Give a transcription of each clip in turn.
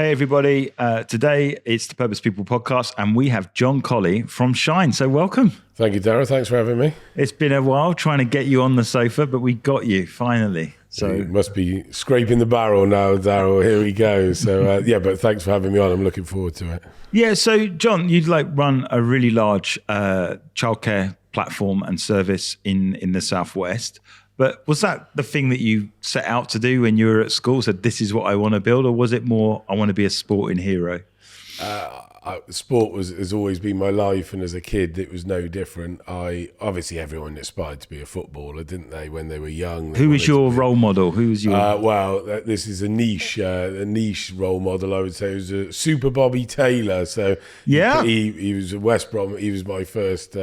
Hey everybody, today it's the Purpose People podcast and we have John Colley from Shine. So welcome. Thank you, Darragh. Thanks for having me. It's been a while trying to get you on the sofa, but we got you finally. So you must be scraping the barrel now, Darragh. Here we go. So but thanks for having me on. I'm looking forward to it. Yeah, so John, you'd run a really large childcare platform and service in the Southwest. But was that the thing that you set out to do when you were at school? Said, this is what I want to build? Or was it more, I want to be a sporting hero? Sport has always been my life, and as a kid, it was no different. Obviously, everyone aspired to be a footballer, didn't they, when they were young? Who was your role model? Who was your? Well, this is a niche role model. I would say it was a Super Bobby Taylor. So yeah, he was at West Brom. He was my first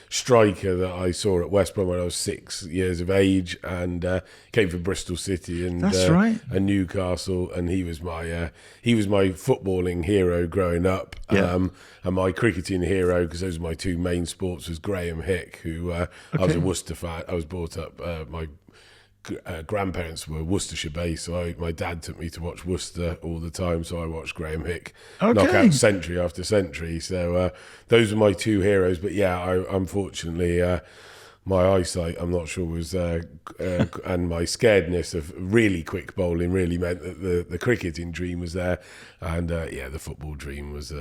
striker that I saw at West Brom when I was 6 years of age, and came from Bristol City and that's right, and Newcastle, and he was my footballing hero growing up. Yeah. And my cricketing hero, because those were my two main sports, was Graham Hick, who I was a Worcester fan. I was brought up, my grandparents were Worcestershire based, so my dad took me to watch Worcester all the time, so I watched Graham Hick knock out century after century. So those were my two heroes. But yeah, unfortunately, my eyesight, I'm not sure, was and my scaredness of really quick bowling really meant that the cricketing dream was there, and the football dream was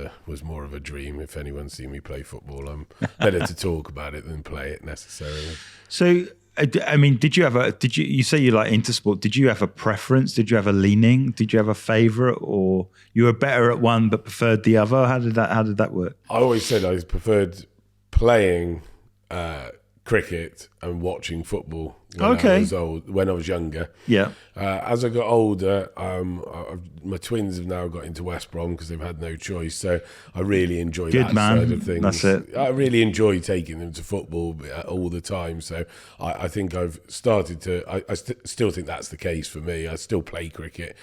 more of a dream. If anyone's seen me play football, I'm better to talk about it than play it necessarily. So, I mean, you say you're into sport? Did you have a preference? Did you have a leaning? Did you have a favourite, or you were better at one but preferred the other? How did that work? I always said I preferred playing cricket and watching football when I was younger. Yeah. As I got older, my twins have now got into West Brom because they've had no choice. So I really enjoy side of things. That's it. I really enjoy taking them to football all the time. So I think I've started to. I still think that's the case for me. I still play cricket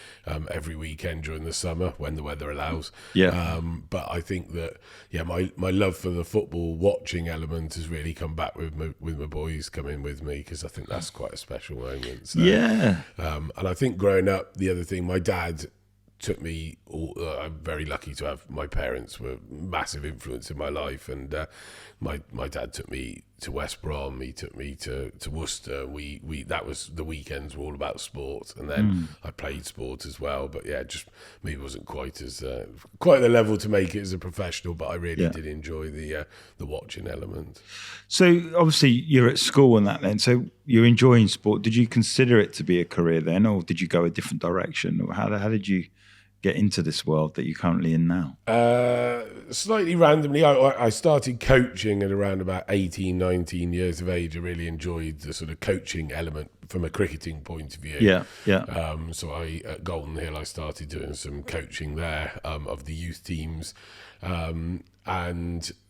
every weekend during the summer when the weather allows. Yeah. But I think that my love for the football watching element has really come back with my boys coming with me, because I think that's quite a special moment. So, yeah. And I think growing up, the other thing, my dad took me. I'm very lucky to have my parents were massive influence in my life, and my dad took me to West Brom. He took me to Worcester. We that was the weekends were all about sport, and then I played sport as well. But yeah, just maybe wasn't quite the level to make it as a professional. But I really did enjoy the watching element. So obviously you're at school and that then. So you're enjoying sport. Did you consider it to be a career then, or did you go a different direction, or how did you get into this world that you're currently in now? Slightly randomly, I started coaching at around about 18, 19 years of age. I really enjoyed the sort of coaching element from a cricketing point of view. Yeah. So at Golden Hill, I started doing some coaching there of the youth teams, and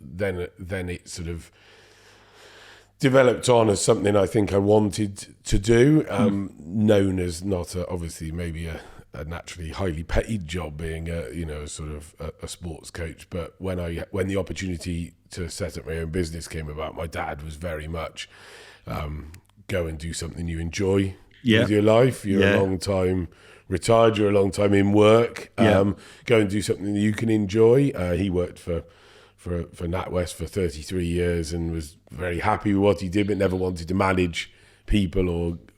then it sort of developed on as something I think I wanted to do, known as not obviously maybe a naturally highly paid job, being a sort of a sports coach. But when the opportunity to set up my own business came about, my dad was very much go and do something you enjoy with your life. You're a long time retired, you're a long time in work. Go and do something that you can enjoy. He worked for NatWest for 33 years and was very happy with what he did, but never wanted to manage people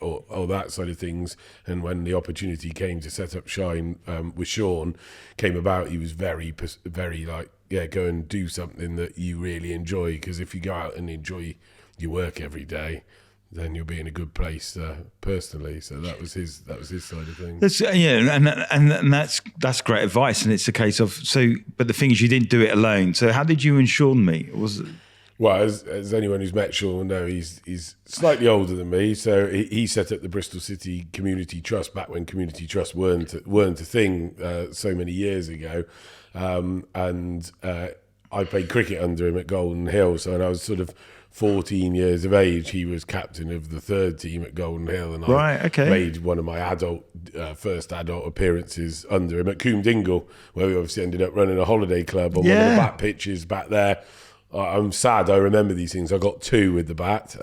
or that side of things. And when the opportunity came to set up Shine with Sean came about, he was very go and do something that you really enjoy, because if you go out and enjoy your work every day, then you'll be in a good place personally. So that was his side of things. And that's great advice. And it's a case of but the thing is, you didn't do it alone. So how did you and Sean meet? Well, as anyone who's met Sean will know, he's slightly older than me. So he set up the Bristol City Community Trust back when community trusts weren't a thing so many years ago, and I played cricket under him at Golden Hill. So when I was sort of 14 years of age, he was captain of the third team at Golden Hill, and I made one of my first adult appearances under him at Coombe Dingle, where we obviously ended up running a holiday club on one of the back pitches back there. I'm sad I remember these things. I got 2 with the bat,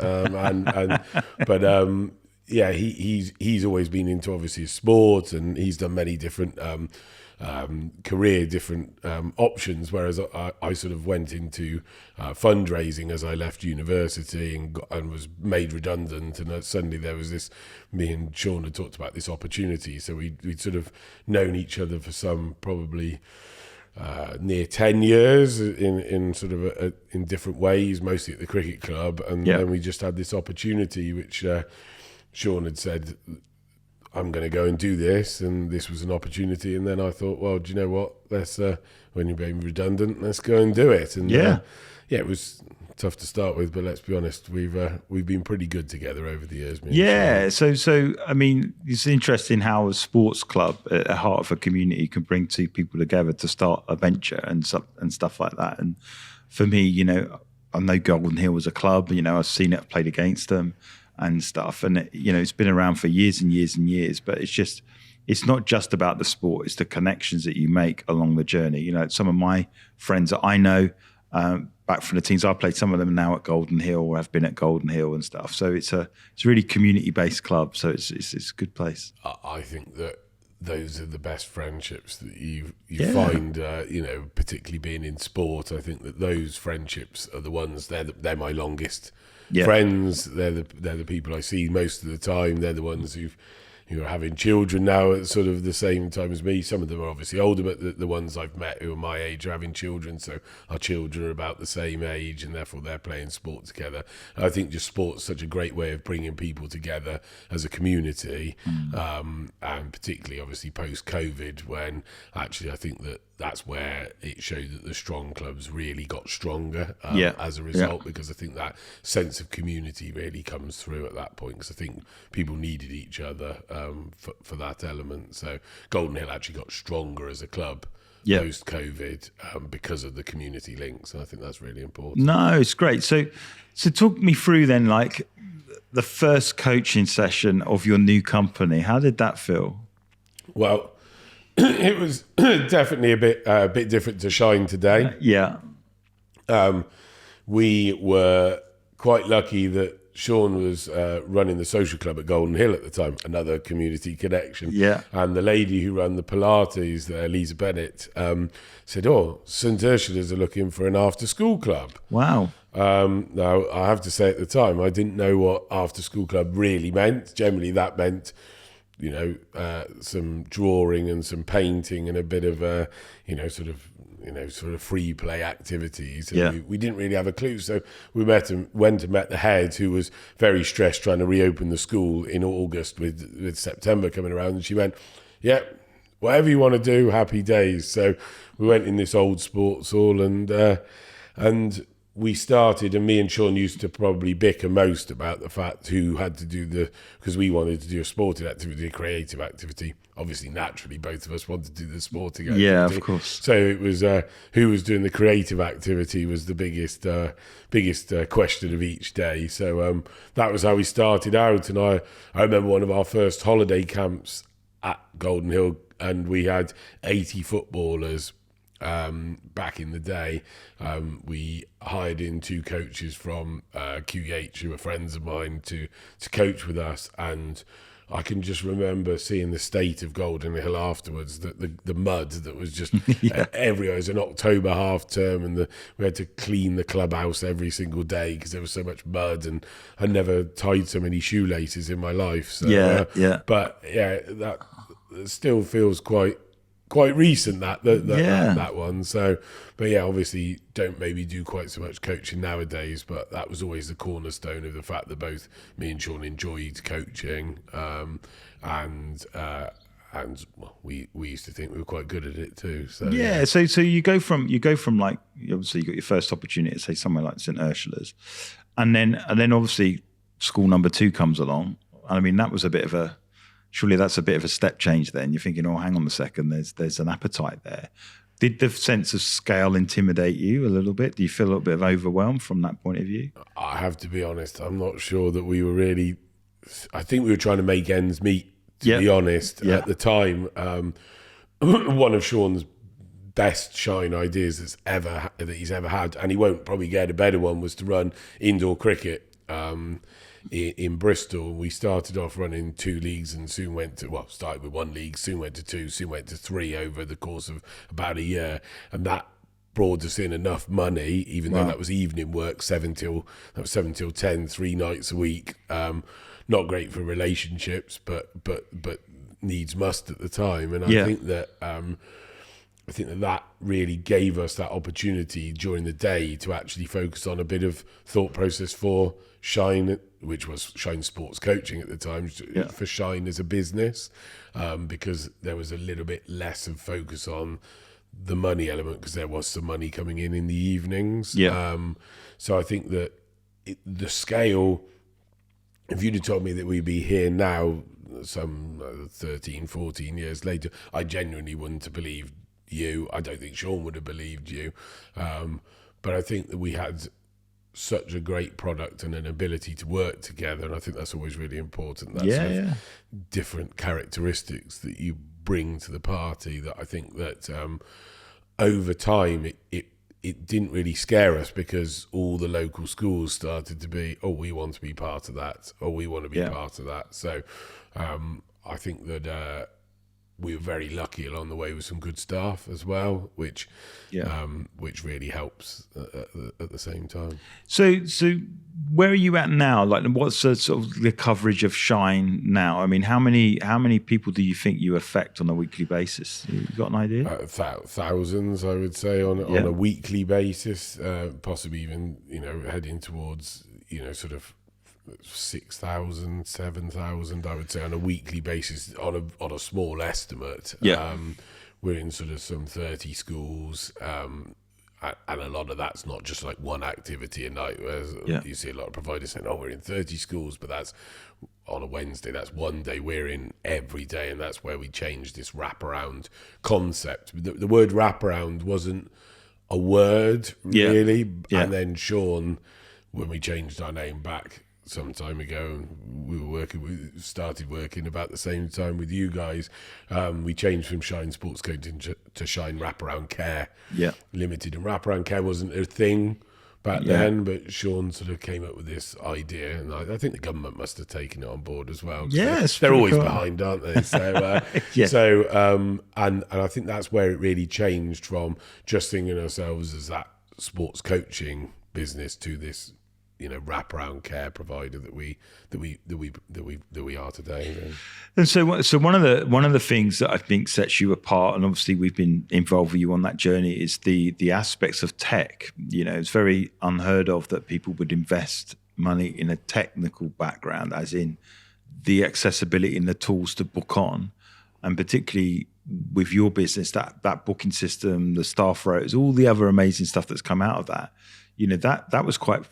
he's always been into obviously sport, and he's done many different career, different options, whereas I sort of went into fundraising as I left university and was made redundant, and suddenly there was this, me and Sean had talked about this opportunity, so we'd sort of known each other for some probably near 10 years in sort of in different ways, mostly at the cricket club, and then we just had this opportunity which Sean had said, I'm going to go and do this, and this was an opportunity. And then I thought, well, do you know what? Let's when you're being redundant, let's go and do it. And it was tough to start with, but let's be honest, we've been pretty good together over the years. So I mean, it's interesting how a sports club at the heart of a community can bring two people together to start a venture and stuff like that. And for me, you know, I know Golden Hill was a club. You know, I've seen it, I've played against them and stuff, and you know, it's been around for years and years and years, but it's not just about the sport, it's the connections that you make along the journey. You know, some of my friends that I know back from the teams I played, some of them now at Golden Hill or have been at Golden Hill and stuff, so it's a really community based club, so it's a good place. I think that those are the best friendships that you find, you know, particularly being in sport. I think that those friendships are the ones, they're my longest friends. They're the people I see most of the time. They're the ones who are having children now at sort of the same time as me. Some of them are obviously older, but the ones I've met who are my age are having children, so our children are about the same age, and therefore they're playing sport together. And I think just sport's such a great way of bringing people together as a community, and particularly obviously post-COVID, when actually I think that's where it showed that the strong clubs really got stronger as a result, because I think that sense of community really comes through at that point, because I think people needed each other for that element. So Golden Hill actually got stronger as a club post-COVID because of the community links, and I think that's really important. No, it's great. So talk me through then, like the first coaching session of your new company. How did that feel? Well, it was definitely a bit different to Shine today. We were quite lucky that Sean was running the social club at Golden Hill at the time, another community connection. And the lady who ran the Pilates there, Lisa Bennett, said, St Ursula's are looking for an after-school club. Wow. Now, I have to say at the time, I didn't know what after-school club really meant. Generally, that meant, you know, some drawing and some painting and a bit of, sort of free play activities. And we didn't really have a clue. So we went and met the head, who was very stressed trying to reopen the school in August with September coming around. And she went, whatever you want to do, happy days. So we went in this old sports hall and we started, and me and Sean used to probably bicker most about the fact who had to do because we wanted to do a sporting activity, a creative activity. Obviously, naturally, both of us wanted to do the sporting activity. Yeah, of course. So it was who was doing the creative activity was the biggest question of each day. So that was how we started out. And I remember one of our first holiday camps at Golden Hill, and we had 80 footballers. Back in the day, we hired in 2 coaches from QH who were friends of mine to coach with us, and I can just remember seeing the state of Golden Hill afterwards, the mud that was just everywhere. It was an October half term, and we had to clean the clubhouse every single day because there was so much mud, and I never tied so many shoelaces in my life. So, but that still feels quite recent that one. So, but obviously don't maybe do quite so much coaching nowadays, but that was always the cornerstone of the fact that both me and Sean enjoyed coaching, and we used to think we were quite good at it too. So so you go from like, obviously you got your first opportunity at, say, somewhere like St Ursula's, and then obviously school number 2 comes along. I mean, that was surely that's a bit of a step change then. You're thinking, hang on a second, there's an appetite there. Did the sense of scale intimidate you a little bit? Do you feel a little bit of overwhelmed from that point of view? I have to be honest, I'm not sure that we were really... I think we were trying to make ends meet, to be honest, at the time. One of Sean's best Shine ideas that he's ever had, and he won't probably get a better one, was to run indoor cricket in Bristol. We started off running 2 leagues and soon went to, started with 1 league, soon went to 2, soon went to 3 over the course of about a year. And that brought us in enough money, even though that was evening work, 7 till 10, 3 nights a week. Not great for relationships, but needs must at the time. And I think that really gave us that opportunity during the day to actually focus on a bit of thought process for Shine, which was Shine Sports Coaching at the time, for Shine as a business, because there was a little bit less of focus on the money element, because there was some money coming in the evenings. So I think that the scale, if you'd have told me that we'd be here now some 13, 14 years later, I genuinely wouldn't have believed you. I don't think Sean would have believed you. But I think that we had such a great product and an ability to work together, and I think that's always really important. That different characteristics that you bring to the party, that I think that over time it didn't really scare us, because all the local schools started to be, we want to be part of that, or we want to be part of that. So I think that we were very lucky along the way with some good staff as well, which really helps at the same time. So where are you at now? Like, what's the sort of the coverage of Shine now? I mean, how many people do you think you affect on a weekly basis? You got an idea? Thousands, I would say, on a weekly basis, possibly even heading towards sort of 6,000, 7,000, I would say, on a weekly basis, on a small estimate. We're in sort of some 30 schools, and a lot of that's not just like one activity a night. Whereas you see a lot of providers saying, we're in 30 schools, but that's on a Wednesday. That's one day. We're in every day, and that's where we changed this wraparound concept. The word wraparound wasn't a word, really. And then Sean, when we changed our name back some time ago, we started working about the same time with you guys. We changed from Shine Sports Coaching to Shine Wraparound Care Limited, and Wraparound Care wasn't a thing back then, but Sean sort of came up with this idea, and I think the government must have taken it on board as well. Yes, they're always behind, aren't they? So, and I think that's where it really changed from just thinking of ourselves as that sports coaching business to this wraparound care provider that we are today. And so one of the things that I think sets you apart, and obviously we've been involved with you on that journey, is the aspects of tech. It's very unheard of that people would invest money in a technical background, as in the accessibility and the tools to book on, and particularly with your business, that booking system, the staff rotas, all the other amazing stuff that's come out of that. That was quite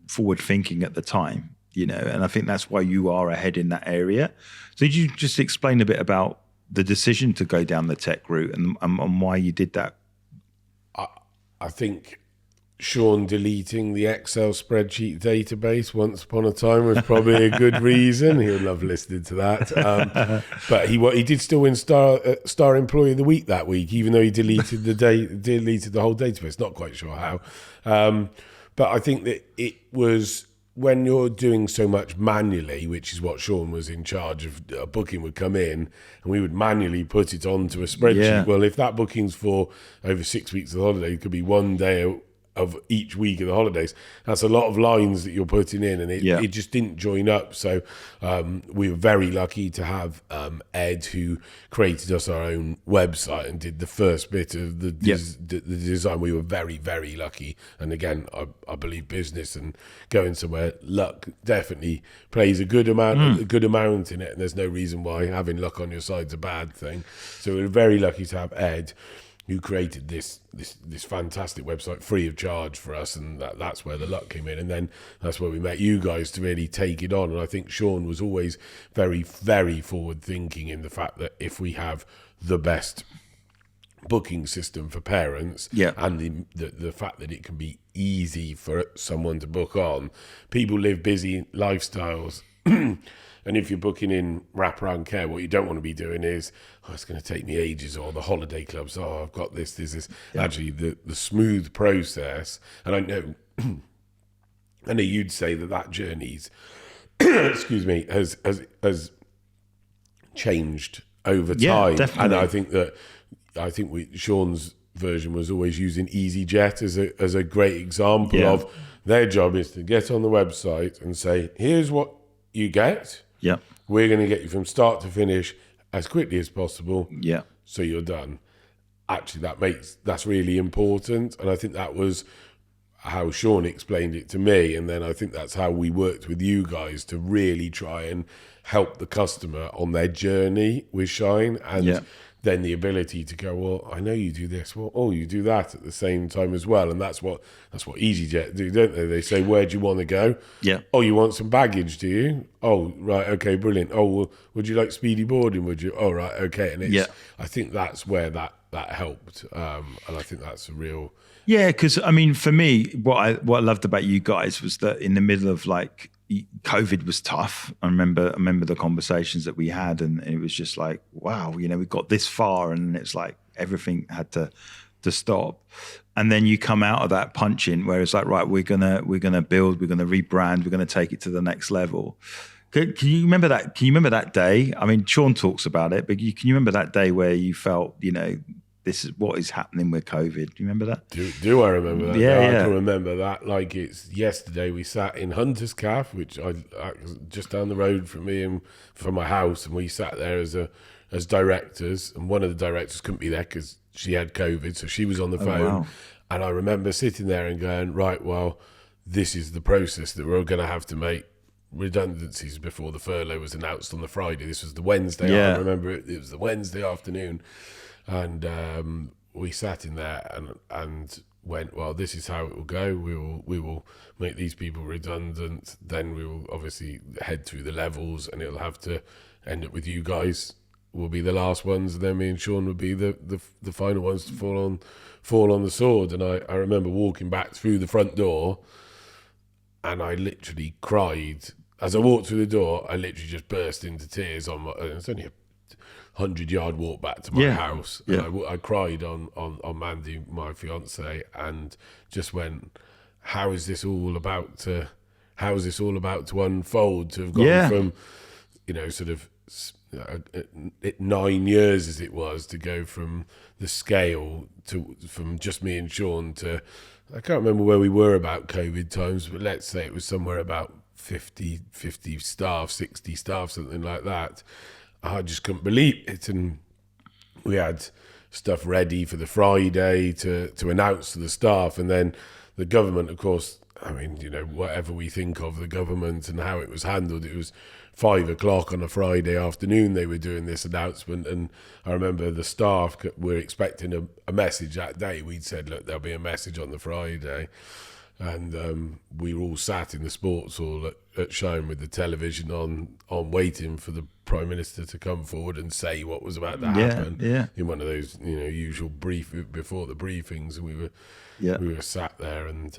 forward thinking at the time, and I think that's why you are ahead in that area. So did you just explain a bit about the decision to go down the tech route and why you did that? I think Sean deleting the Excel spreadsheet database once upon a time was probably a good reason. He'll love listening to that. But he did still win Star Employee of the Week that week, even though he deleted the whole database. Not quite sure how. But I think that it was when you're doing so much manually, which is what Sean was in charge of. A booking would come in and we would manually put it onto a spreadsheet. Well, if that booking's for over 6 weeks of the holiday, it could be one day of each week of the holidays. That's a lot of lines that you're putting in, and it just didn't join up. So we were very lucky to have Ed, who created us our own website and did the first bit of the design. We were very, very lucky. And again, I believe business and going somewhere, luck definitely plays a good amount in it, and there's no reason why having luck on your side's a bad thing. So we were very lucky to have Ed, who created this fantastic website free of charge for us, and that's where the luck came in. And then that's where we met you guys to really take it on. And I think Sean was always very, very forward thinking in the fact that if we have the best booking system for parents, and the fact that it can be easy for someone to book on, people live busy lifestyles. And if you're booking in wraparound care, what you don't want to be doing is, it's going to take me ages, or the holiday clubs, I've got this. Actually, the smooth process. And I know you'd say that journey's excuse me, has changed over time. Definitely. And I think Sean's version was always using EasyJet as a great example of their job is to get on the website and say, here's what you get. Yeah. We're going to get you from start to finish as quickly as possible. Yeah. So you're done. Actually, that's really important. And I think that was how Sean explained it to me. And then I think that's how we worked with you guys to really try and help the customer on their journey with Shine. And then the ability to go, well, I know you do this. Well, oh, you do that at the same time as well. And that's what EasyJet do, don't they? They say, where do you want to go? Yeah. Oh, you want some baggage, do you? Oh, right. Okay, brilliant. Oh, well, would you like speedy boarding? Would you? Oh, right. Okay. And I think that's where that helped. And I think that's a real... Yeah, because I mean, for me, what I loved about you guys was that in the middle of like COVID was tough. I remember the conversations that we had, and it was just like, wow, we got this far, and it's like everything had to stop. And then you come out of that punching where it's like, right, we're gonna build, we're gonna rebrand, we're gonna take it to the next level. Can you remember that? Can you remember that day? I mean, Sean talks about it, but can you remember that day where you felt, this is what is happening with COVID? Do you remember that? Do I remember that? Yeah, I can remember that like it's yesterday. We sat in Hunter's Calf, which I just down the road from me and from my house, and we sat there as directors. And one of the directors couldn't be there because she had COVID, so she was on the phone. Wow. And I remember sitting there and going, right, well, this is the process that we're going to have to make redundancies before the furlough was announced on the Friday. This was the Wednesday. I remember it was the Wednesday afternoon. And we sat in there and went, well, this is how it will go. We will make these people redundant. Then we will obviously head through the levels, and it'll have to end up with you guys will be the last ones. And then me and Sean would be the final ones to fall on the sword. And I remember walking back through the front door, and I literally cried as I walked through the door. I literally just burst into tears. It's only a 100-yard walk back to my house, and I cried on Mandy, my fiance, and just went, how is this all about to unfold, to have gone from sort of 9 years as it was, to go from the scale from just me and Sean to, I can't remember where we were about COVID times, but let's say it was somewhere about 50 staff, 60 staff, something like that. I just couldn't believe it. And we had stuff ready for the Friday to announce to the staff. And then the government, of course, I mean, whatever we think of the government and how it was handled, it was 5 o'clock on a Friday afternoon they were doing this announcement. And I remember the staff were expecting a message that day. We'd said, look, there'll be a message on the Friday. And we were all sat in the sports hall at Shine with the television on waiting for the Prime Minister to come forward and say what was about to happen. In one of those usual before the briefings. And we were sat there, and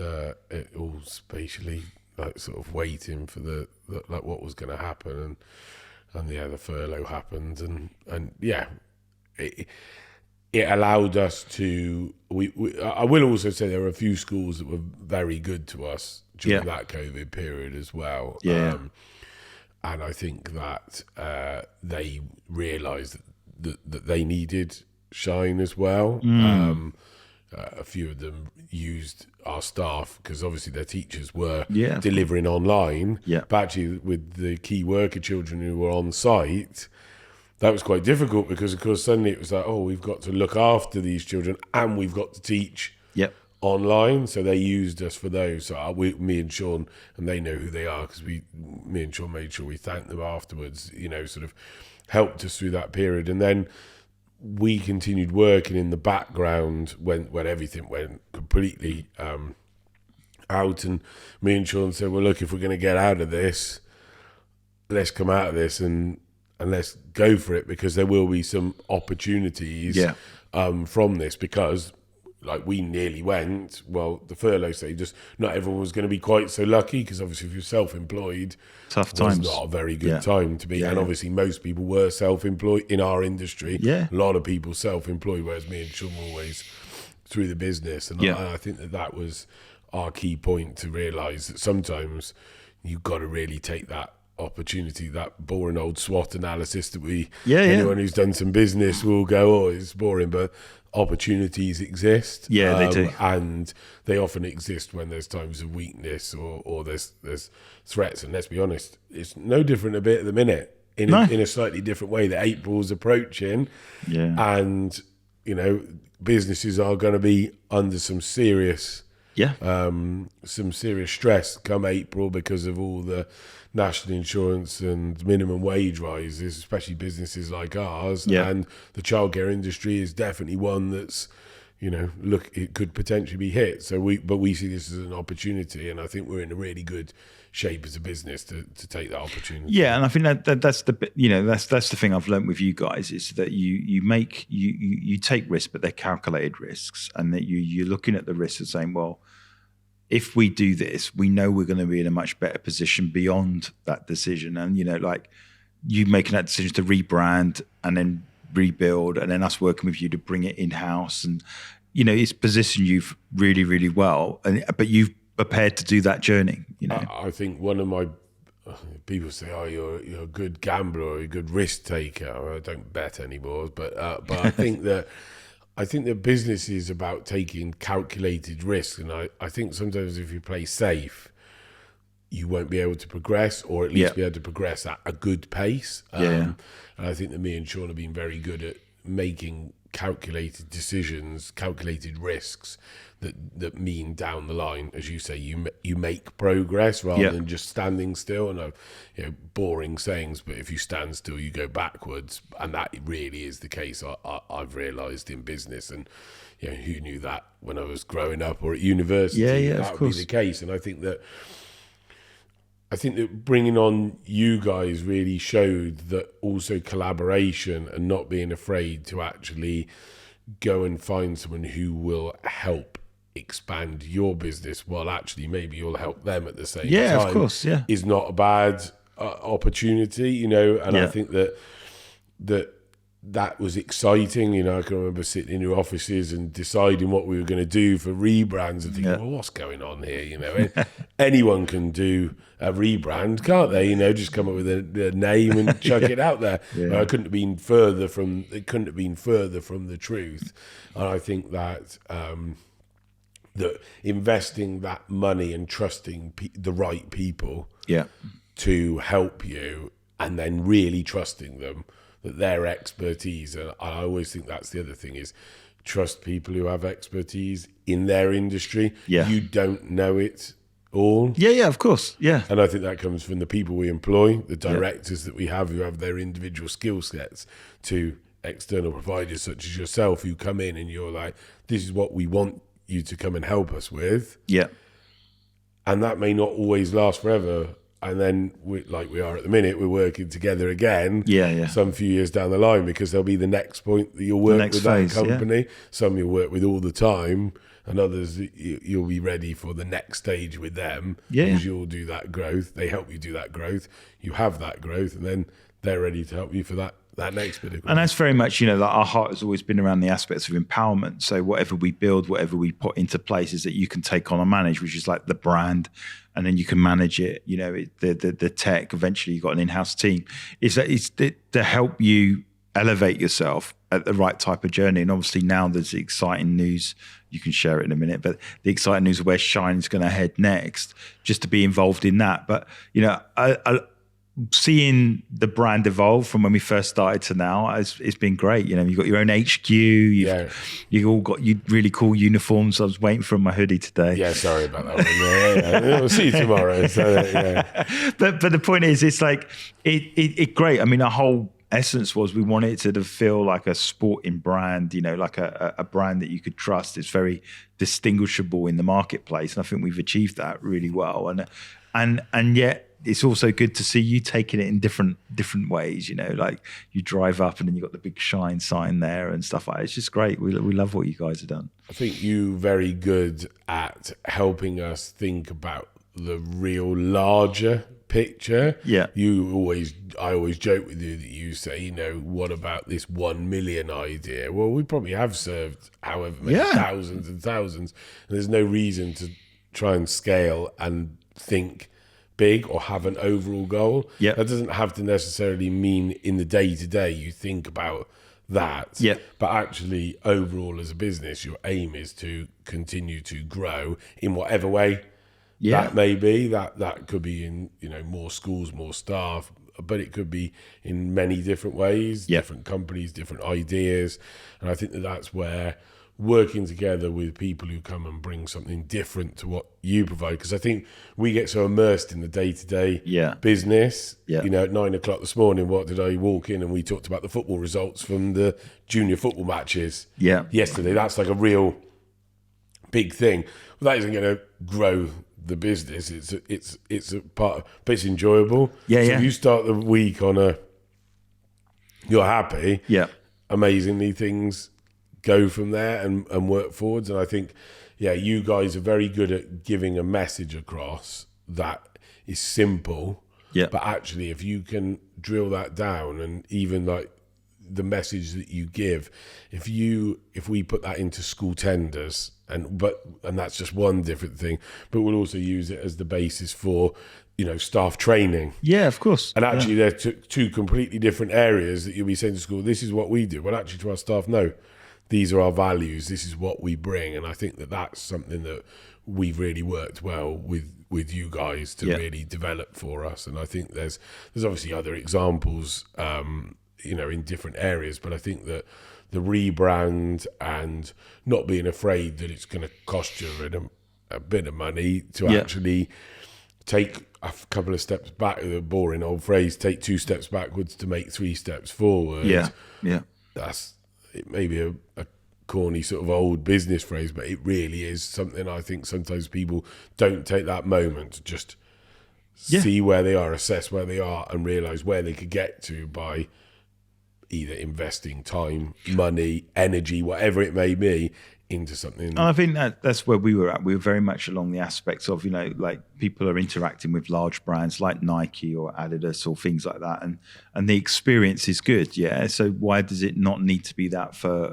it all spatially like sort of waiting for the like what was going to happen. And the furlough happened, and it allowed us to. I will also say there were a few schools that were very good to us during that COVID period as well. And I think that they realised that they needed Shine as well. A few of them used our staff because obviously their teachers were delivering online. But actually, with the key worker children who were on site, that was quite difficult because, of course, suddenly it was like, oh, we've got to look after these children and we've got to teach online. So they used us for those. So me and Sean, and they know who they are because me and Sean made sure we thanked them afterwards, sort of helped us through that period. And then we continued working in the background when everything went completely out. And me and Sean said, well, look, if we're going to get out of this, let's come out of this and let's go for it, because there will be some opportunities from this, because like we nearly went, well, the furlough stage, just not everyone was going to be quite so lucky, because obviously if you're self-employed, tough times. It's not a very good time to be. And obviously most people were self-employed in our industry. A lot of people self-employed, whereas me and Sean were always through the business. And I think that was our key point, to realise that sometimes you've got to really take that opportunity, that boring old SWOT analysis that anyone who's done some business will go, oh, it's boring, but opportunities exist. They do. And they often exist when there's times of weakness or there's threats. And let's be honest, it's no different a bit at the minute in a slightly different way that April's approaching. Yeah. And, businesses are going to be under some serious stress come April because of all the national insurance and minimum wage rises, especially businesses like ours. Yeah. And the childcare industry is definitely one that's, it could potentially be hit. So we see this as an opportunity, and I think we're in a really good shape as a business to take that opportunity. Yeah, and I think that's the thing I've learned with you guys is that you take risks, but they're calculated risks, and that you're looking at the risks and saying, well, if we do this, we know we're going to be in a much better position beyond that decision. And like you making that decision to rebrand and then rebuild, and then us working with you to bring it in house, and it's positioned you really, really well. But you've prepared to do that journey. I think one of my people say, "Oh, you're a good gambler or a good risk taker." I don't bet anymore, but I think that business is about taking calculated risks, and I think sometimes if you play safe, you won't be able to progress, or at least be able to progress at a good pace. And I think that me and Sean have been very good at making calculated decisions, calculated risks that mean down the line, as you say, you make progress rather than just standing still. And boring sayings, but if you stand still, you go backwards, and that really is the case. I've realised in business, and who knew that when I was growing up or at university? That would be the case. And I think that bringing on you guys really showed that also collaboration and not being afraid to actually go and find someone who will help expand your business while actually maybe you'll help them at the same time. Yeah, of course, yeah. Is not a bad opportunity, and I think that was exciting. I can remember sitting in your offices and deciding what we were going to do for rebrands and thinking, well, what's going on here? Anyone can do a rebrand, can't they? Just come up with a name and chuck it out there. It couldn't have been further from the truth. And I think that that investing that money and trusting the right people to help you, and then really trusting them, that their expertise, and I always think that's the other thing, is trust people who have expertise in their industry. You don't know it all. Of course. And I think that comes from the people we employ, the directors that we have who have their individual skill sets, to external providers such as yourself who come in and you're like, this is what we want you to come and help us with. And that may not always last forever. And then, like we are at the minute, we're working together again. Some few years down the line, because there'll be the next point that you'll work with that company. Some you'll work with all the time, and others you'll be ready for the next stage with them. Because you'll do that growth. They help you do that growth. You have that growth, and then they're ready to help you for that next bit of growth. And that's very much, like our heart has always been around the aspects of empowerment. So whatever we build, whatever we put into places that you can take on and manage, which is like the brand, and then you can manage it. The tech. Eventually, you've got an in-house team. It's to help you elevate yourself at the right type of journey. And obviously now there's the exciting news. You can share it in a minute, but the exciting news of where Shine's going to head next. Just to be involved in that, but seeing the brand evolve from when we first started to now, it's been great. You've got your own HQ. You've all got really cool uniforms. I was waiting for my hoodie today. Sorry about that one. We'll see you tomorrow. So, But the point is, it's like it great. I mean, our whole essence was we wanted it to feel like a sporting brand. Like a brand that you could trust. It's very distinguishable in the marketplace, and I think we've achieved that really well. And yet, it's also good to see you taking it in different ways, like you drive up and then you've got the big Shine sign there and stuff like that. It's just great. We love what you guys have done. I think you're very good at helping us think about the real larger picture. I always joke with you that you say, what about this 1 million idea? Well, we probably have served however many thousands and thousands, and there's no reason to try and scale and think big or have an overall goal. Yeah. That doesn't have to necessarily mean in the day-to-day you think about that. Yeah. But actually, overall as a business, your aim is to continue to grow in whatever way that may be. That could be in, more schools, more staff, but it could be in many different ways, different companies, different ideas. And I think that's where working together with people who come and bring something different to what you provide, because I think we get so immersed in the day-to-day business. At 9 o'clock this morning, what did I walk in and we talked about the football results from the junior football matches yesterday. That's like a real big thing. Well, that isn't going to grow the business. It's a part, but it's enjoyable. So if you start the week on you're happy. Amazingly, things go from there and work forwards. And I think, you guys are very good at giving a message across that is simple. But actually, if you can drill that down, and even like the message that you give, if we put that into school tenders, and that's just one different thing, but we'll also use it as the basis for staff training. Of course. And actually they're two completely different areas that you'll be saying to school, this is what we do. Well, actually to our staff, no, these are our values, this is what we bring. And I think that's something that we've really worked well with you guys to really develop for us. And I think there's obviously other examples in different areas, but I think that the rebrand and not being afraid that it's going to cost you a bit of money to actually take a couple of steps back, the boring old phrase, take 2 steps backwards to make 3 steps forward. It may be a corny sort of old business phrase, but it really is something I think sometimes people don't take that moment to just see where they are, assess where they are, and realise where they could get to by either investing time, money, energy, whatever it may be, into something. And I think that's where we were at. We were very much along the aspects of, like people are interacting with large brands like Nike or Adidas or things like that. And the experience is good. So why does it not need to be that for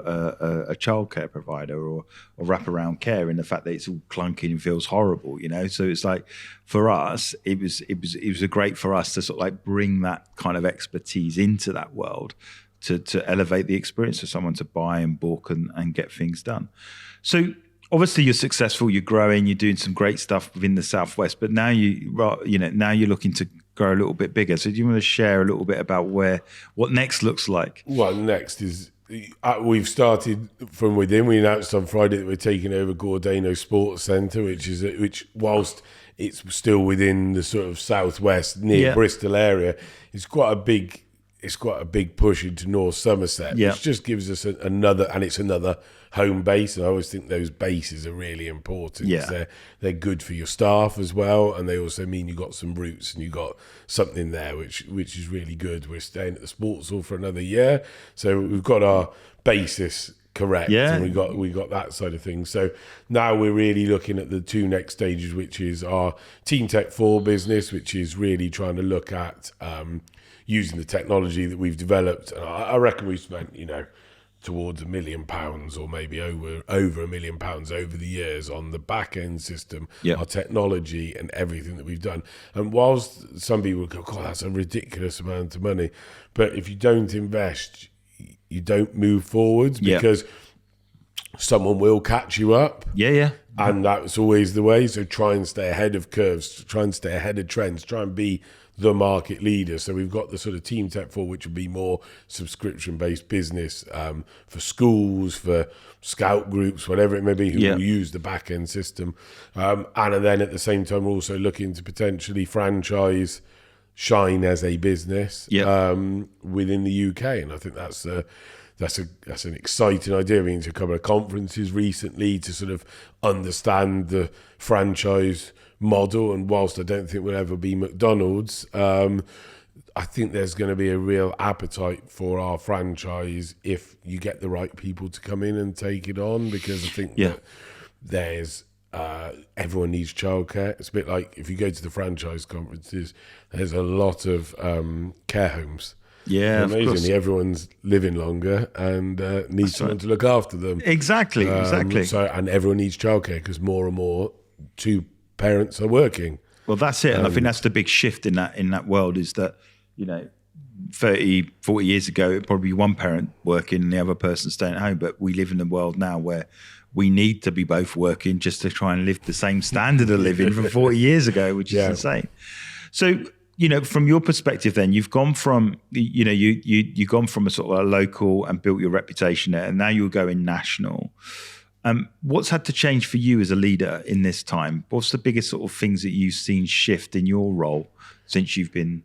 a childcare provider or wraparound care, in the fact that it's all clunky and feels horrible, So it's like, for us, it was great for us to sort of like bring that kind of expertise into that world, to elevate the experience for someone to buy and book and get things done. So obviously you're successful, you're growing, you're doing some great stuff within the Southwest, but now now you're looking to grow a little bit bigger. So do you want to share a little bit about what next looks like? Well, next is we've started from within. We announced on Friday that we're taking over Gordano Sports Centre, which whilst it's still within the sort of Southwest near Bristol area, it's quite a big push into North Somerset, which just gives us another home base. And I always think those bases are really important. They're good for your staff as well, and they also mean you got some roots and you got something there, which is really good. We're staying at the Sports Hall for another year, so we've got our basis correct, and we got that side of things. So now we're really looking at the 2 next stages, which is our Team Tech 4 business, which is really trying to look at using the technology that we've developed. And I reckon we've spent, towards £1 million or maybe over £1 million over the years on the back end system, our technology and everything that we've done. And whilst some people go, God, that's a ridiculous amount of money, but if you don't invest, you don't move forwards, because someone will catch you up. And that's always the way. So try and stay ahead of curves, try and stay ahead of trends, try and be the market leader. So we've got the sort of Team Tech 4, which will be more subscription-based business for schools, for scout groups, whatever it may be, who will use the back-end system. And then at the same time, we're also looking to potentially franchise Shine as a business within the UK. And I think that's an exciting idea. I've been to a couple of conferences recently to sort of understand the franchise model, and whilst I don't think we'll ever be McDonald's, I think there's going to be a real appetite for our franchise if you get the right people to come in and take it on, because I think that there's everyone needs childcare. It's a bit like if you go to the franchise conferences, there's a lot of care homes. Amazingly, everyone's living longer and needs someone to look after them. Exactly. So, and everyone needs childcare because more and more 2 parents are working. Well, that's it. And I think that's the big shift in that world is that, 30, 40 years ago, it'd probably be one parent working and the other person staying at home. But we live in a world now where we need to be both working just to try and live the same standard of living from 40 years ago, which is insane. So, from your perspective, then you've gone from, you've gone from a sort of a local and built your reputation there, and now you're going national. What's had to change for you as a leader in this time? What's the biggest sort of things that you've seen shift in your role since you've been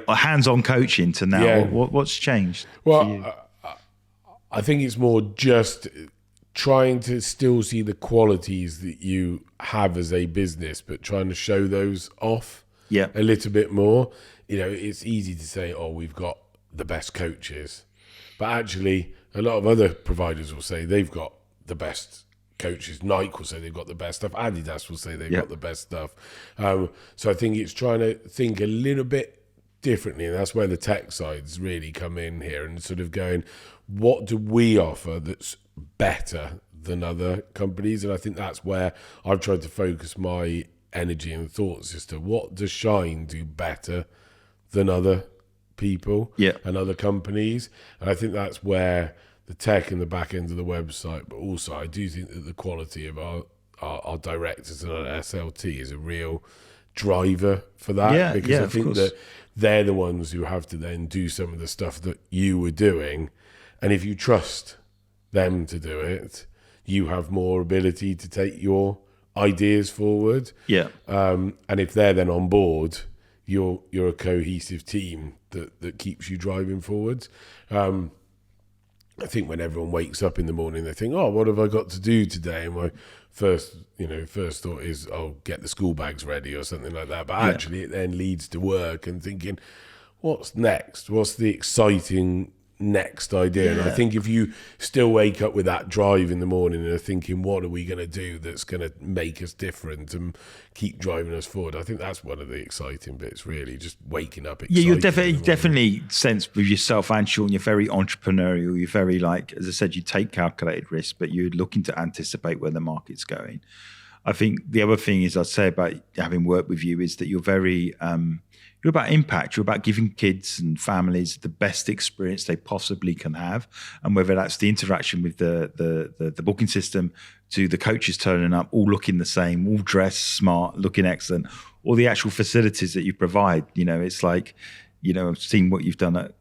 hands-on coaching to now? Yeah. What's changed? Well, I think it's more just trying to still see the qualities that you have as a business, but trying to show those off a little bit more. It's easy to say, oh, we've got the best coaches, but actually a lot of other providers will say they've got the best coaches. Nike will say they've got the best stuff. Adidas will say they've got the best stuff. So I think it's trying to think a little bit differently, and that's where the tech sides really come in here, and sort of going, what do we offer that's better than other companies? And I think that's where I've tried to focus my energy and thoughts as to what does Shine do better than other people and other companies. And I think that's where the tech and the back end of the website, but also I do think that the quality of our directors and our SLT is a real driver for that, because I think that they're the ones who have to then do some of the stuff that you were doing, and if you trust them to do it, you have more ability to take your ideas forward. And if they're then on board, you're a cohesive team that keeps you driving forward. I think when everyone wakes up in the morning, they think, oh, what have I got to do today? And my first thought is, oh, get the school bags ready or something like that. But actually it then leads to work and thinking, what's next? What's the exciting next idea? And I think if you still wake up with that drive in the morning and are thinking, what are we going to do that's going to make us different and keep driving us forward, I think that's one of the exciting bits, really, just waking up excited. You're definitely sense with yourself and Sean, you're very entrepreneurial. You're very, like, as I said, you take calculated risks, but you're looking to anticipate where the market's going. I think the other thing is I'd say about having worked with you is that you're very you're about impact. You're about giving kids and families the best experience they possibly can have, and whether that's the interaction with the booking system, to the coaches turning up, all looking the same, all dressed smart, looking excellent, or the actual facilities that you provide. It's like, I've seen what you've done at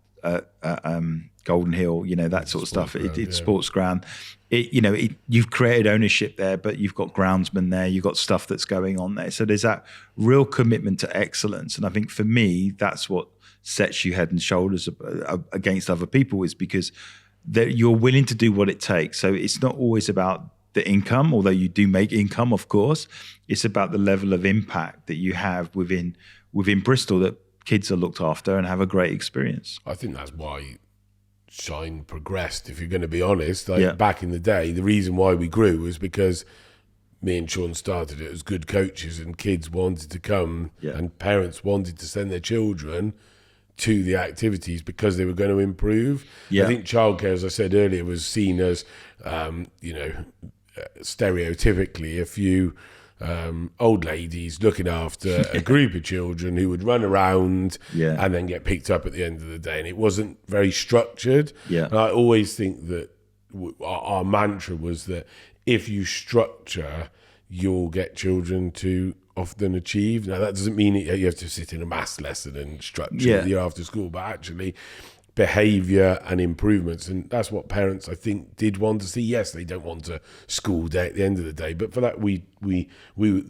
Golden Hill, that sort of stuff. It's sports ground. You've created ownership there, but you've got groundsmen there. You've got stuff that's going on there. So there's that real commitment to excellence. And I think for me, that's what sets you head and shoulders against other people, is because you're willing to do what it takes. So it's not always about the income, although you do make income, of course. It's about the level of impact that you have within Bristol, that kids are looked after and have a great experience. I think that's why Shine progressed, if you're going to be honest. Back in the day, the reason why we grew was because me and Sean started it as good coaches, and kids wanted to come and parents wanted to send their children to the activities because they were going to improve. I think childcare, as I said earlier, was seen as stereotypically a few old ladies looking after a group of children who would run around and then get picked up at the end of the day, and it wasn't very structured. And I always think that our mantra was that if you structure, you'll get children to often achieve. Now that doesn't mean you have to sit in a maths lesson and structure your after school, but actually behaviour and improvements, and that's what parents, I think, did want to see. Yes, they don't want a school day at the end of the day, but for that we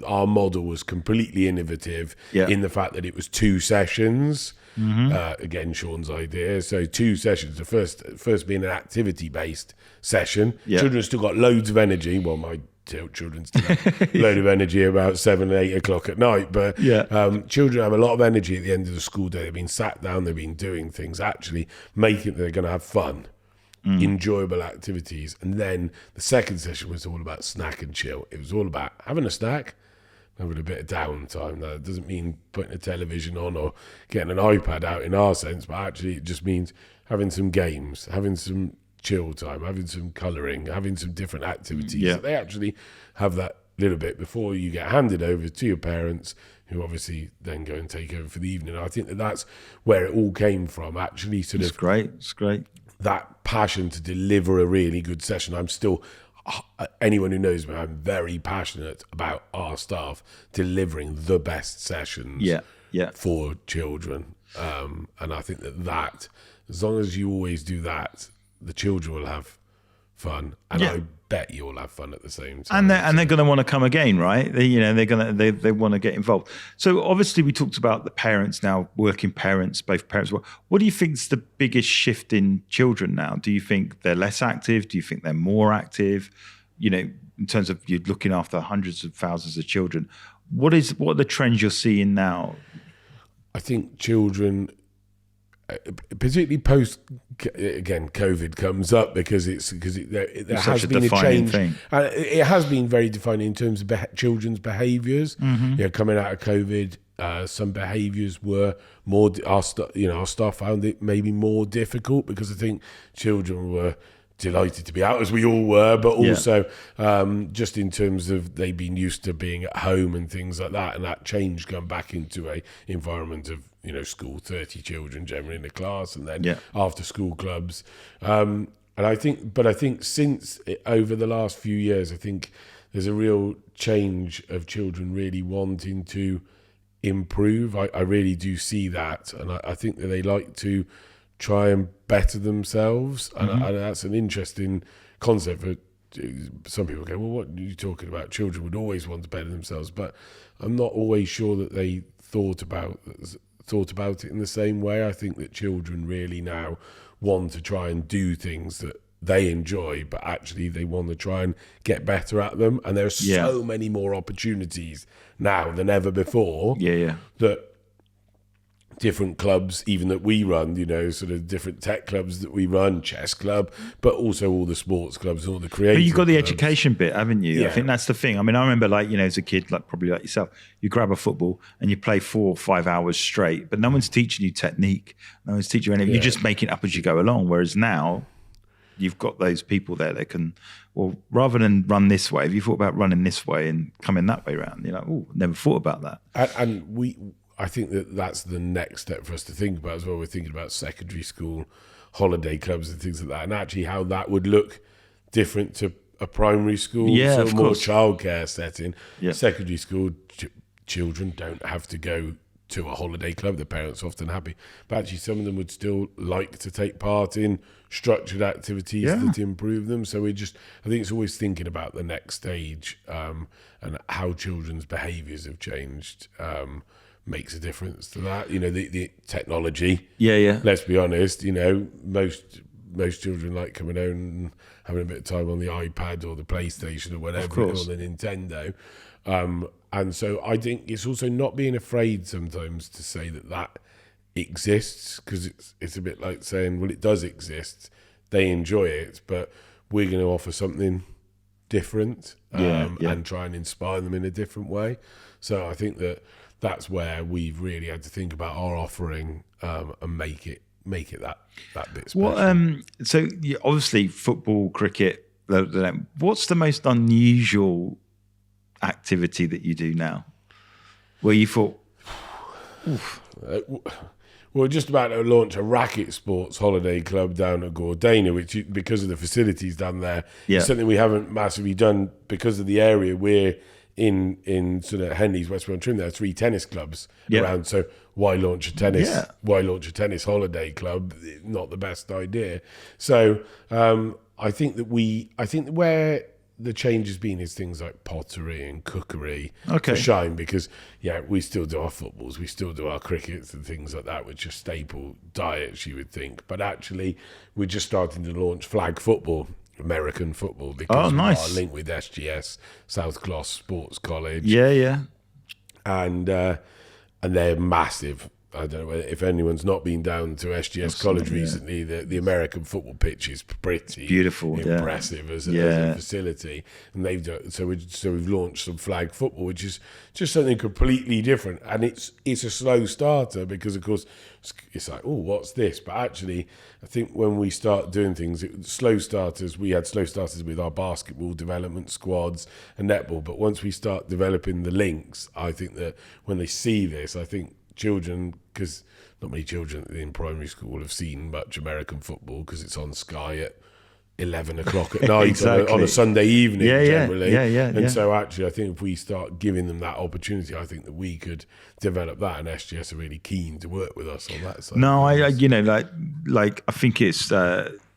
our model was completely innovative in the fact that it was 2 sessions. Again, Sean's idea. So 2 sessions. The first being an activity-based session. Children still got loads of energy. Well, my children still have a load of energy about 7 and 8 o'clock at night, but children have a lot of energy at the end of the school day. They've been sat down, they've been doing things, actually making they're going to have fun, enjoyable activities. And then the second session was all about snack and chill. It was all about having a snack, having a bit of downtime. That doesn't mean putting a television on or getting an iPad out in our sense, but actually it just means having some games, having some chill time, having some colouring, having some different activities. They actually have that little bit before you get handed over to your parents, who obviously then go and take over for the evening. I think that that's where it all came from, actually, It's great. It's great. That passion to deliver a really good session. I'm still, anyone who knows me, I'm very passionate about our staff delivering the best sessions for children. And I think that as long as you always do that, the children will have fun, and I bet you'll have fun at the same time. And they're going to want to come again, right? They want to get involved. So obviously we talked about the parents now, working parents, both parents. What do you think is the biggest shift in children now? Do you think they're less active? Do you think they're more active? In terms of you looking after hundreds of thousands of children, what are the trends you're seeing now? I think children, particularly post, again, COVID comes up because there has been a change. Thing. And it has been very defining in terms of children's behaviours. Mm-hmm. Coming out of COVID, some behaviours were more. Our staff found it maybe more difficult because I think children were delighted to be out, as we all were, but also just in terms of they've been used to being at home and things like that, and that change come back into a environment of school, 30 children generally in a class, and then after school clubs, and I think since over the last few years, I think there's a real change of children really wanting to improve. I really do see that, and I think that they like to try and better themselves, and that's an interesting concept for some people. Go, well, what are you talking about? Children would always want to better themselves, but I'm not always sure that they thought about it in the same way. I think that children really now want to try and do things that they enjoy, but actually they want to try and get better at them, and there are so many more opportunities now than ever before that different clubs, even that we run, sort of different tech clubs that we run, chess club, but also all the sports clubs, all the creative. But you've got the clubs. Education bit, haven't you? Yeah. I think that's the thing. I mean, I remember, as a kid, probably like yourself, you grab a football and you play 4 or 5 hours straight, but no one's teaching you technique. No one's teaching you anything. You're just making it up as you go along. Whereas now, you've got those people there that can, well, rather than run this way, have you thought about running this way and coming that way around? You're like, oh, never thought about that. And I think that that's the next step for us to think about as well. We're thinking about secondary school holiday clubs and things like that, and actually how that would look different to a primary school, sort of more childcare setting. Yeah. Secondary school children don't have to go to a holiday club. The parents are often happy, but actually some of them would still like to take part in structured activities that improve them. So I think it's always thinking about the next stage, and how children's behaviours have changed. Makes a difference to that. The technology. Let's be honest. Most children like coming home and having a bit of time on the iPad or the PlayStation or whatever, or the Nintendo. And so I think it's also not being afraid sometimes to say that exists, because it's a bit like saying, well, it does exist. They enjoy it, but we're going to offer something different and try and inspire them in a different way. So I think that's where we've really had to think about our offering and make it that bit special. So obviously football, cricket. What's the most unusual activity that you do now, where you thought, we're just about to launch a racket sports holiday club down at Gordana, which, because of the facilities down there, is something we haven't massively done because of the area we're in sort of Henley's, Westbourne Trim. There are 3 tennis clubs around, so why launch a tennis holiday club? Not the best idea. So I think where the change has been is things like pottery and cookery to shine, because we still do our footballs, we still do our crickets and things like that, which are staple diets, you would think, but actually we're just starting to launch flag football, American football, because we are linked with SGS, South Gloss Sports College. And they're massive. I don't know if anyone's not been down to SGS College recently. The American football pitch is pretty beautiful, impressive as a facility, and they've done, so we've launched some flag football, which is just something completely different, and it's a slow starter because of course it's like, oh, what's this? But actually, I think when we start doing things, slow starters. We had slow starters with our basketball development squads and netball, but once we start developing the links, I think that when they see this, I think children, because not many children in primary school have seen much American football because it's on Sky at 11 o'clock at night exactly. on a Sunday evening generally. And so actually I think if we start giving them that opportunity, I think that we could develop that, and SGS are really keen to work with us on that side. No, I like I think it's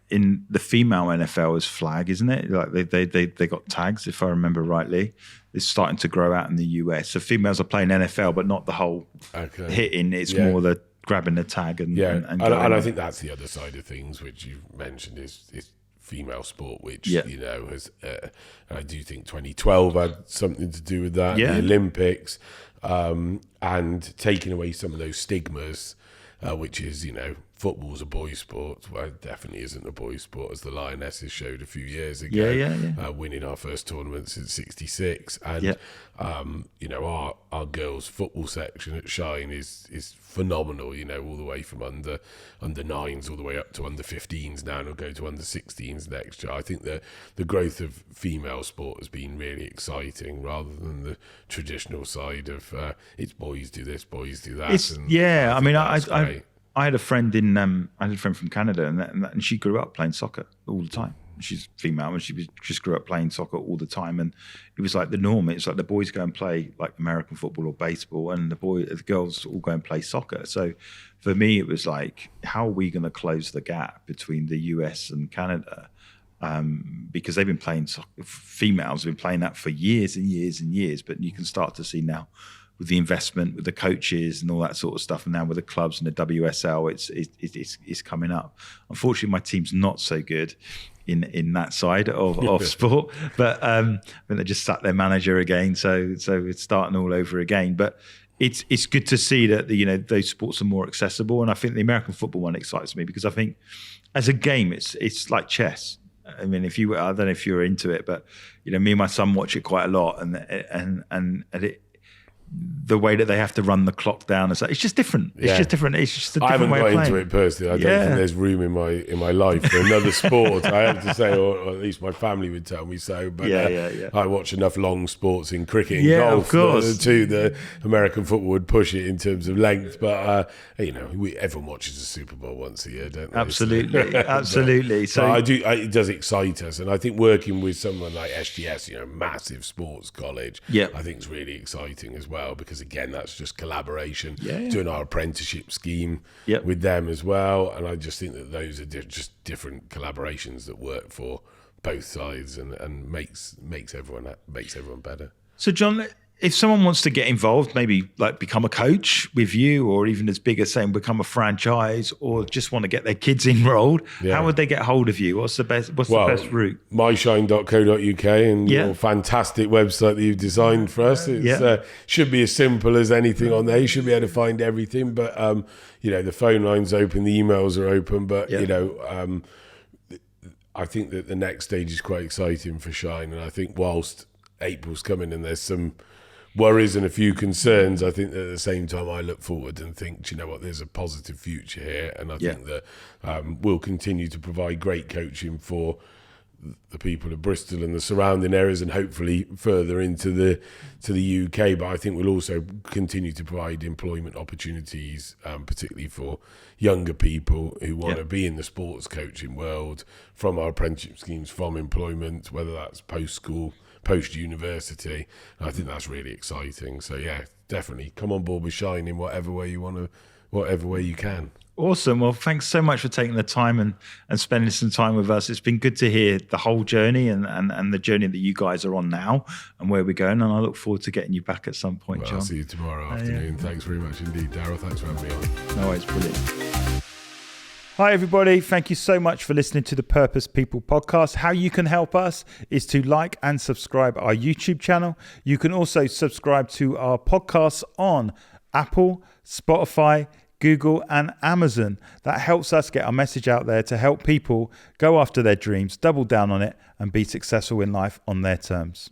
in the female NFL is flag, isn't it? Like they got tags, if I remember rightly. It's starting to grow out in the US. So females are playing NFL, but not the whole hitting. It's more the grabbing the tag and I think that's the other side of things, which you mentioned is female sport, which you know has. I do think 2012 had something to do with that. The Olympics, and taking away some of those stigmas, which is, you know, football's a boys' sport. Well, it definitely isn't a boys' sport, as the Lionesses showed a few years ago, winning our first tournament since '66. And you know, our girls' football section at Shine is phenomenal. You know, all the way from under 9s all the way up to under 15s now, and we'll go to under 16s next year. I think the growth of female sport has been really exciting, rather than the traditional side of it's boys do this, boys do that. I had a friend from Canada, and she grew up playing soccer all the time. She's female, and just grew up playing soccer all the time, and it was like the norm. It's like the boys go and play like American football or baseball, and the girls all go and play soccer. So for me, it was like, how are we going to close the gap between the US and Canada? Because they've been playing soccer, females have been playing that for years and years and years, but you can start to see now, with the investment, with the coaches and all that sort of stuff, and now with the clubs and the WSL, it's coming up. Unfortunately, my team's not so good in that side of sport, but I think they just sacked their manager again, so it's starting all over again. But it's good to see that those sports are more accessible, and I think the American football one excites me because I think as a game, it's like chess. I mean, I don't know if you're into it, but me and my son watch it quite a lot, and the way that they have to run the clock down, it's just different. It's just different. It's just a different way of playing. I haven't got into it personally. I don't think there's room in my life for another sport. I have to say, or at least my family would tell me so. But I watch enough long sports in cricket and golf. Of course. The American football would push it in terms of length. But everyone watches the Super Bowl once a year, don't they? Absolutely, absolutely. So it does excite us, and I think working with someone like SGS, massive sports college, I think is really exciting as well. Because again, that's just collaboration, doing our apprenticeship scheme with them as well, and I just think that those are just different collaborations that work for both sides and makes everyone better. So John, if someone wants to get involved, maybe like become a coach with you, or even as big as saying become a franchise, or just want to get their kids enrolled, how would they get hold of you? What's the best route? myshine.co.uk, and your fantastic website that you've designed for us. It should be as simple as anything on there. You should be able to find everything, but the phone line's open, the emails are open, but I think that the next stage is quite exciting for Shine, and I think whilst April's coming and there's some worries and a few concerns, I think that at the same time I look forward and think, do you know what, there's a positive future here, and I think that we'll continue to provide great coaching for the people of Bristol and the surrounding areas, and hopefully further into the UK. But I think we'll also continue to provide employment opportunities, particularly for younger people who want to be in the sports coaching world, from our apprenticeship schemes, from employment, whether that's post-school, post-university. I think that's really exciting. So definitely come on board with Shine in whatever way you can. Awesome. Well, thanks so much for taking the time and spending some time with us. It's been good to hear the whole journey and the journey that you guys are on now and where we're going. And I look forward to getting you back at some point, John. I'll see you tomorrow afternoon. Thanks very much indeed, Darryl. Thanks for having me on. No, it's brilliant. Hi, everybody. Thank you so much for listening to the Purpose People podcast. How you can help us is to like and subscribe our YouTube channel. You can also subscribe to our podcasts on Apple, Spotify, Google, and Amazon. That helps us get our message out there to help people go after their dreams, double down on it, and be successful in life on their terms.